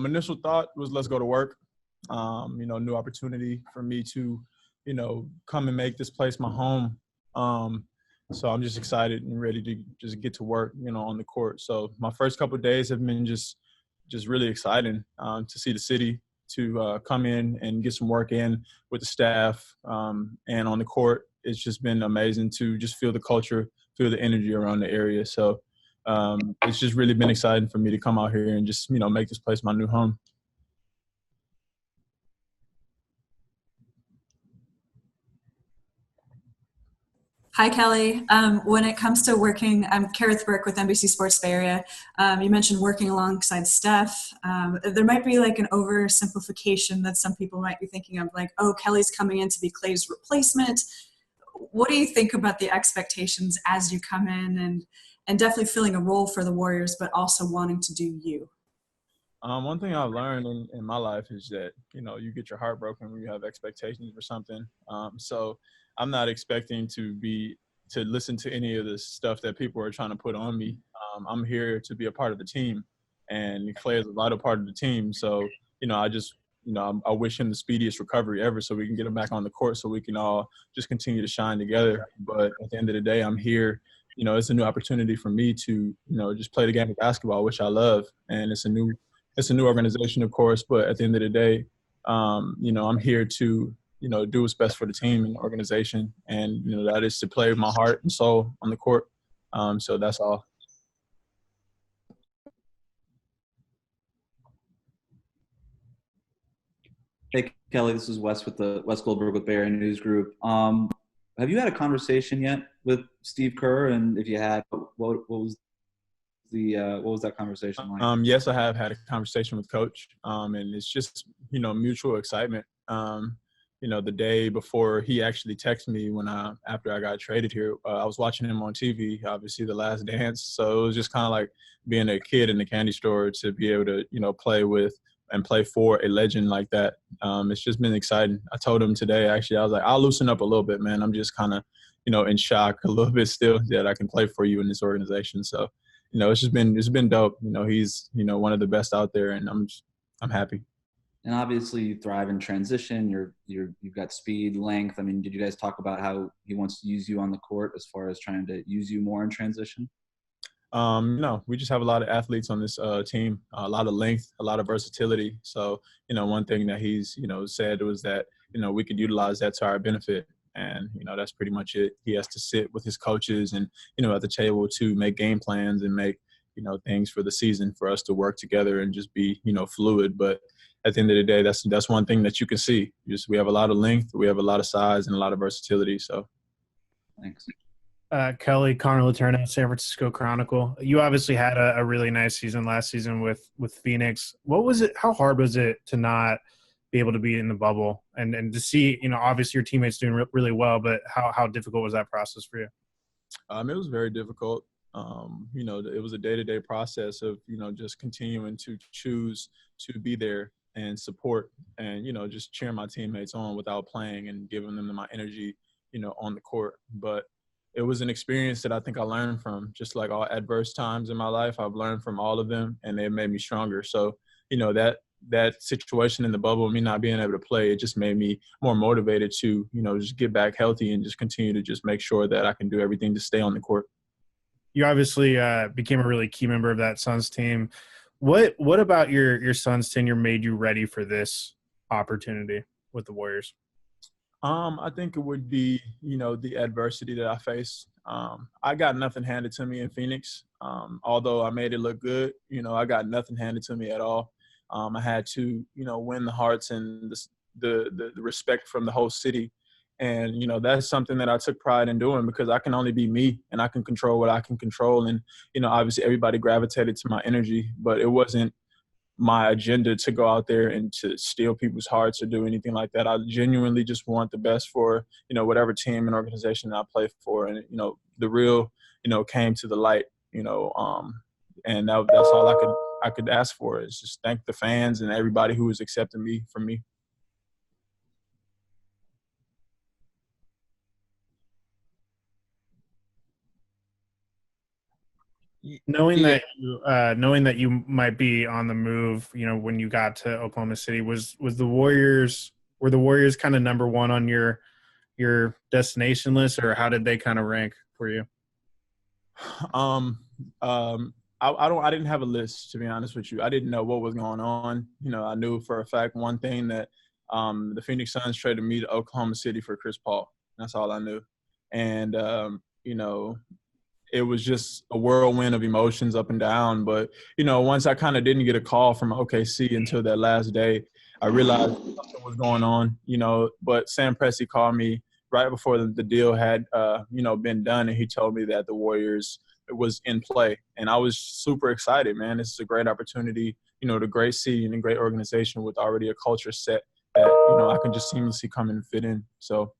Initial thought was let's go to work. New opportunity for me to, come and make this place my home. So I'm just excited and ready to just get to work, on the court. So my first couple of days have been just really exciting to see the city, to come in and get some work in with the staff, and on the court. It's just been amazing to just feel the culture, feel the energy around the area. So it's just really been exciting for me to come out here and just, make this place my new home. Hi, Kelly. When it comes to working, I'm Kareth Burke with NBC Sports Bay Area. You mentioned working alongside Steph. There might be like an oversimplification that some people might be thinking of, like, oh, Kelly's coming in to be Clay's replacement. What do you think about the expectations as you come in and definitely filling a role for the Warriors, but also wanting to do you? One thing I've learned in my life is that, you get your heart broken when you have expectations for something. So I'm not expecting to listen to any of the stuff that people are trying to put on me. I'm here to be a part of the team, and Clay is a vital part of the team. So, I wish him the speediest recovery ever so we can get him back on the court so we can all just continue to shine together. But at the end of the day, I'm here. It's a new opportunity for me to, just play the game of basketball, which I love. And it's a new organization, of course, but at the end of the day, I'm here to, do what's best for the team and the organization. And, that is to play with my heart and soul on the court. So that's all. Hey, Kelly, this is Wes with the Wes Goldberg with Bay Area News Group. Have you had a conversation yet with Steve Kerr? And if you had, what was that conversation like? Yes, I have had a conversation with Coach, and it's just, mutual excitement. The day before he actually texted me after I got traded here, I was watching him on TV, obviously The Last Dance. So it was just kind of like being a kid in the candy store to be able to, play with and play for a legend like that. It's just been exciting. I told him today, actually, I was like, I'll loosen up a little bit, man. I'm just kind of, in shock a little bit still that I can play for you in this organization. So, it's been dope. He's, one of the best out there, and I'm happy. And obviously you thrive in transition. You've got speed, length. I mean, did you guys talk about how he wants to use you on the court as far as trying to use you more in transition? No, we just have a lot of athletes on this team, a lot of length, a lot of versatility. So, one thing that he's, said was that, we could utilize that to our benefit. And, that's pretty much it. He has to sit with his coaches and, at the table to make game plans and make, things for the season for us to work together and just be, fluid. But at the end of the day, that's one thing that you can see. We have a lot of length, we have a lot of size and a lot of versatility. So thanks. Kelly, Connor Letourneau, San Francisco Chronicle. You obviously had a really nice season last season with Phoenix. What was it? How hard was it to not be able to be in the bubble and to see, obviously your teammates doing really well, but how difficult was that process for you? It was very difficult. It was a day-to-day process of, just continuing to choose to be there and support and, just cheer my teammates on without playing and giving them my energy, on the court. But it was an experience that I think I learned from. Just like all adverse times in my life, I've learned from all of them, and they made me stronger. So, that situation in the bubble, me not being able to play, it just made me more motivated to, just get back healthy and just continue to just make sure that I can do everything to stay on the court. You obviously became a really key member of that Suns team. What about your Suns tenure made you ready for this opportunity with the Warriors? I think it would be, the adversity that I faced. I got nothing handed to me in Phoenix. Although I made it look good, I got nothing handed to me at all. I had to, win the hearts and the respect from the whole city. And, that's something that I took pride in doing because I can only be me and I can control what I can control. And, obviously everybody gravitated to my energy, but it wasn't my agenda to go out there and to steal people's hearts or do anything like that. I genuinely just want the best for, whatever team and organization I play for. And, the real, came to the light, and that's all I could ask for is just thank the fans and everybody who was accepting me for me. Knowing that you might be on the move, when you got to Oklahoma City, were the Warriors kind of number one on your destination list, or how did they kind of rank for you? I didn't have a list, to be honest with you. I didn't know what was going on. I knew for a fact one thing, that the Phoenix Suns traded me to Oklahoma City for Chris Paul. That's all I knew. And it was just a whirlwind of emotions up and down. But, once I kind of didn't get a call from OKC until that last day, I realized something was going on, but Sam Presti called me right before the deal had, been done. And he told me that the Warriors was in play. And I was super excited, man. This is a great opportunity, the great city and a great organization with already a culture set that, I can just seamlessly come in and fit in. So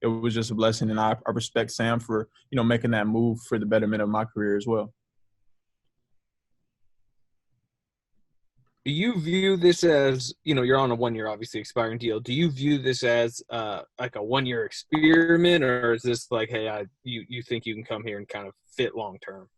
it was just a blessing. And I respect Sam for, making that move for the betterment of my career as well. Do you view this as, you're on a 1 year, obviously expiring deal. Do you view this as like a 1 year experiment, or is this like, hey, you think you can come here and kind of fit long term?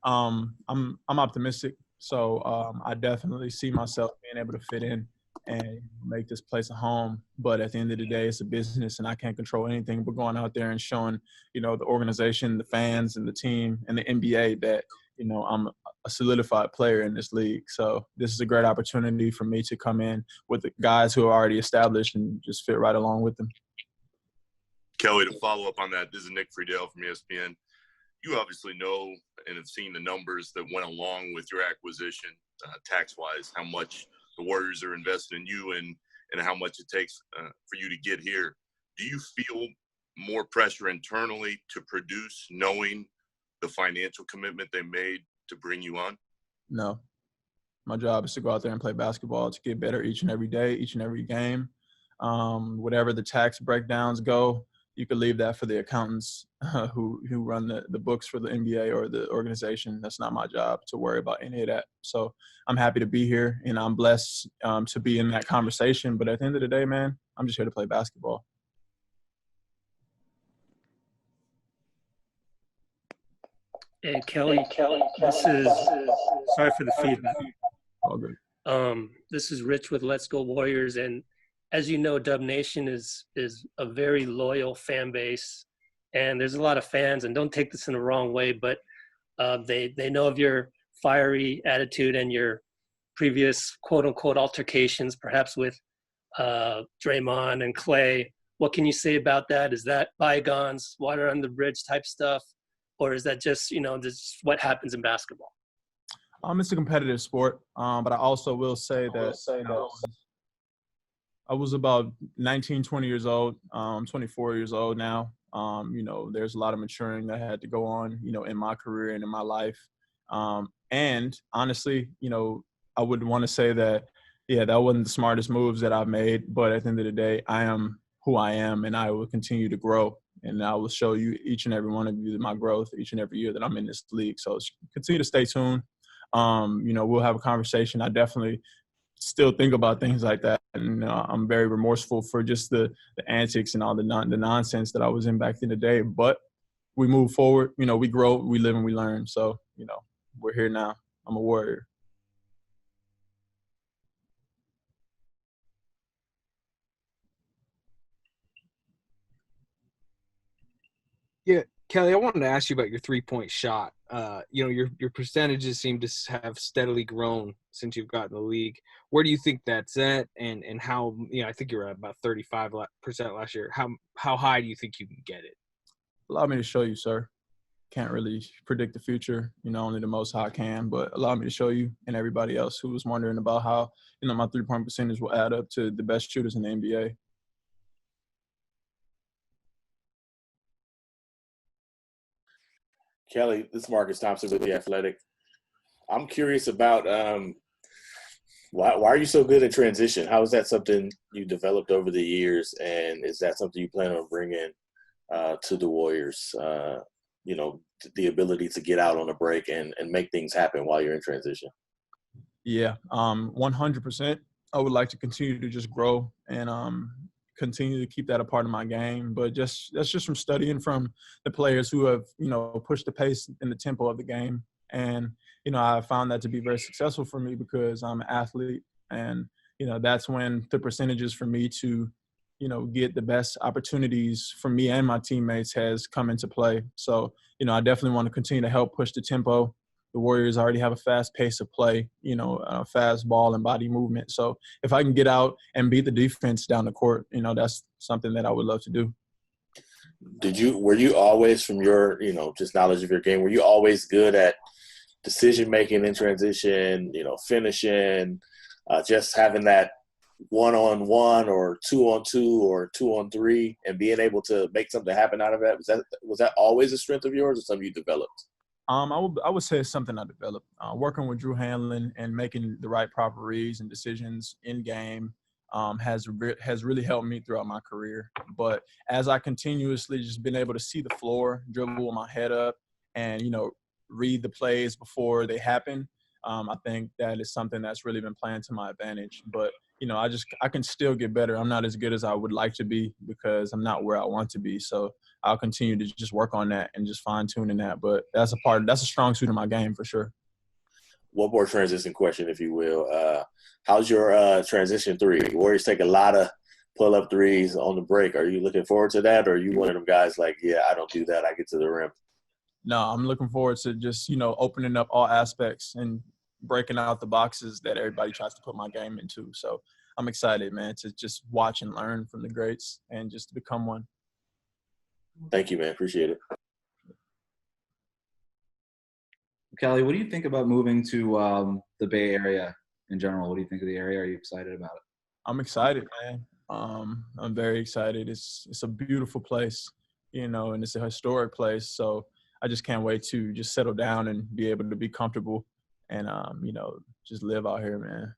I'm optimistic. So I definitely see myself being able to fit in and make this place a home. But at the end of the day, it's a business, and I can't control anything but going out there and showing, the organization, the fans, and the team, and the NBA that, I'm a solidified player in this league. So this is a great opportunity for me to come in with the guys who are already established and just fit right along with them. Kelly, to follow up on that, this is Nick Friedel from ESPN. You obviously know and have seen the numbers that went along with your acquisition, tax-wise, how much the Warriors are invested in you and how much it takes for you to get here. Do you feel more pressure internally to produce, knowing the financial commitment they made to bring you on? No. My job is to go out there and play basketball, to get better each and every day, each and every game. Whatever the tax breakdowns go, you could leave that for the accountants who run the books for the NBA or the organization. That's not my job to worry about any of that. So I'm happy to be here, and I'm blessed to be in that conversation. But at the end of the day, man, I'm just here to play basketball. Hey, Kelly, this is sorry for the feedback. All good. This is Rich with Let's Go Warriors, and as you know, Dub Nation is a very loyal fan base, and there's a lot of fans. And don't take this in the wrong way, but they know of your fiery attitude and your previous quote unquote altercations, perhaps with Draymond and Clay. What can you say about that? Is that bygones, water under the bridge type stuff? Or is that just, this what happens in basketball? It's a competitive sport, but I also will say that I was about 19, 20 years old. I'm 24 years old now. There's a lot of maturing that had to go on, in my career and in my life. And honestly, I would want to say that, that wasn't the smartest moves that I've made. But at the end of the day, I am who I am, and I will continue to grow. And I will show you, each and every one of you, my growth each and every year that I'm in this league. So continue to stay tuned. We'll have a conversation. I definitely still think about things like that. And I'm very remorseful for just the antics and all the nonsense that I was in back in the day. But we move forward. We grow, we live, and we learn. So, we're here now. I'm a Warrior. Yeah, Kelly, I wanted to ask you about your 3-point shot. Your percentages seem to have steadily grown since you've gotten the league. Where do you think that's at, and how? I think you were at about 35% last year. How high do you think you can get it? Allow me to show you, sir. Can't really predict the future. Only the Most High can. But allow me to show you and everybody else who was wondering about how my 3-point percentage will add up to the best shooters in the NBA. Kelly, this is Marcus Thompson with The Athletic. I'm curious about why are you so good at transition? How is that something you developed over the years, and is that something you plan on bringing to the Warriors? The ability to get out on a break and make things happen while you're in transition. Yeah, 100%. I would like to continue to just grow and continue to keep that a part of my game. But that's just from studying from the players who have, pushed the pace and the tempo of the game. And, you know, I found that to be very successful for me because I'm an athlete. And, you know, that's when the percentages for me to, you know, get the best opportunities for me and my teammates has come into play. So, you know, I definitely want to continue to help push the tempo. The Warriors already have a fast pace of play, you know, fast ball and body movement. So if I can get out and beat the defense down the court, you know, that's something that I would love to do. Were you always, from your, you know, just knowledge of your game, were you always good at decision making in transition, you know, finishing, just having that 1-on-1 or 2-on-2 or 2-on-3 and being able to make something happen out of that? Was that always a strength of yours or something you developed? I would say it's something I developed. Working with Drew Hanlon and making the right proper reads and decisions in game has really helped me throughout my career. But as I continuously just been able to see the floor, dribble with my head up, and, you know, read the plays before they happen, I think that is something that's really been playing to my advantage. But, you know, I can still get better. I'm not as good as I would like to be because I'm not where I want to be. So I'll continue to just work on that and just fine tuning that. But that's a strong suit of my game for sure. One more transition question, if you will. How's your transition three? Warriors take a lot of pull-up threes on the break. Are you looking forward to that, or are you one of them guys like, yeah, I don't do that, I get to the rim? No, I'm looking forward to just, you know, opening up all aspects and breaking out the boxes that everybody tries to put my game into. So I'm excited, man, to just watch and learn from the greats and just become one. Thank you, man. Appreciate it. Kelly, what do you think about moving to the Bay Area in general? What do you think of the area? Are you excited about it? I'm excited, man. I'm very excited. It's a beautiful place, you know, and it's a historic place. So I just can't wait to just settle down and be able to be comfortable and, you know, just live out here, man.